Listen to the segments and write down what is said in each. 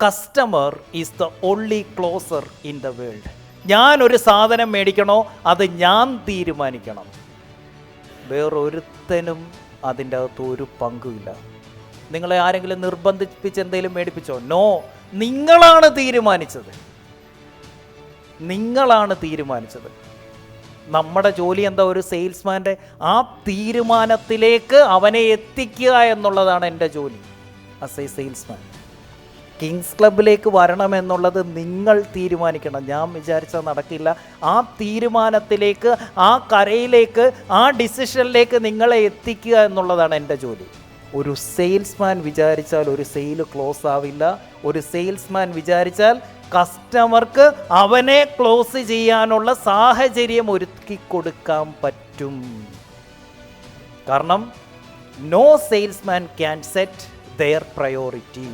Customer is the only closer in the world. ഞാനൊരു സാധനം മേടിക്കണോ അത് ഞാൻ തീരുമാനിക്കണം, വേറൊരുത്തനും അതിൻ്റെ അകത്ത് ഒരു പങ്കുമില്ല. നിങ്ങളെ ആരെങ്കിലും നിർബന്ധിപ്പിച്ച് എന്തെങ്കിലും മേടിപ്പിച്ചോ? നോ, നിങ്ങളാണ് തീരുമാനിച്ചത്. നമ്മുടെ ജോലി എന്താ? ഒരു സെയിൽസ്മാൻ്റെ ആ തീരുമാനത്തിലേക്ക് അവനെ എത്തിക്കുക എന്നുള്ളതാണ് എൻ്റെ ജോലി ആസ് എ സെയിൽസ്മാൻ. കിങ്സ് ക്ലബിലേക്ക് വരണമെന്നുള്ളത് നിങ്ങൾ തീരുമാനിക്കണം. ഞാൻ വിചാരിച്ചാൽ നടക്കില്ല. ആ തീരുമാനത്തിലേക്ക്, ആ കരയിലേക്ക്, ആ ഡിസിഷനിലേക്ക് നിങ്ങളെ എത്തിക്കുക എന്നുള്ളതാണ് എൻ്റെ ജോലി. ഒരു സെയിൽസ്മാൻ വിചാരിച്ചാൽ ഒരു സെയിൽ ക്ലോസ് ആവില്ല. ഒരു സെയിൽസ്മാൻ വിചാരിച്ചാൽ കസ്റ്റമർക്ക് അവനെ ക്ലോസ് ചെയ്യാനുള്ള സാഹചര്യം ഒരുക്കി കൊടുക്കാൻ പറ്റും. കാരണം no salesman can set their priority.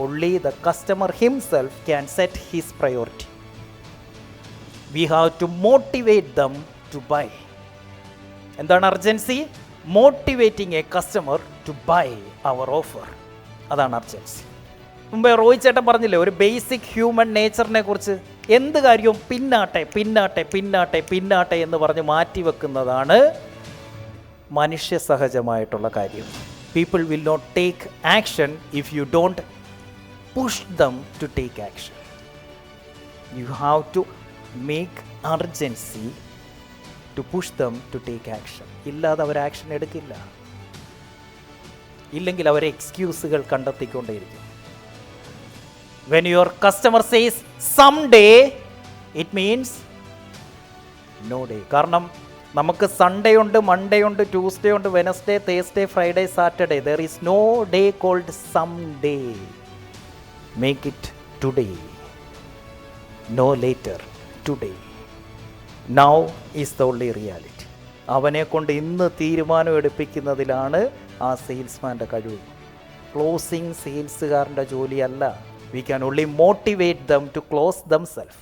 Only the customer himself can set his priority. We have to motivate them to buy. എന്താണ് urgency? Motivating a customer to buy our offer. അതാണ് അർജൻസി. മുമ്പേ റോയ് ചേട്ടൻ പറഞ്ഞില്ലേ ഒരു ബേസിക് ഹ്യൂമൻ നേച്ചറിനെ കുറിച്ച്. എന്ത് കാര്യവും പിന്നാട്ടെ എന്ന് പറഞ്ഞ് മാറ്റിവെക്കുന്നതാണ് മനുഷ്യ സഹജമായിട്ടുള്ള കാര്യം. People will not take action if you don't push them to take action. You have to make urgency to push them to take action. ഇല്ലാതെ അവർ ആക്ഷൻ എടുക്കില്ല. ഇല്ലെങ്കിൽ അവർ എക്സ്ക്യൂസുകൾ കണ്ടെത്തിക്കൊണ്ടേയിരിക്കും. When your customer says someday, it means no day. കാരണം നമുക്ക് Sunday ഉണ്ട്, Monday ഉണ്ട്, Tuesday ഉണ്ട്, Wednesday, Thursday, Friday, Saturday. There is no day called some day. Make it today, no later, today. Now is the only reality. അവനെ കൊണ്ട് ഇന്ന് തീരുമാനം എടുപ്പിക്കുന്നതിലാണ് ആ സെയിൽസ്മാൻ്റെ കഴിവ്. ക്ലോസിങ് സെയിൽസുകാരൻ്റെ ജോലിയല്ല. We can only motivate them to close themself.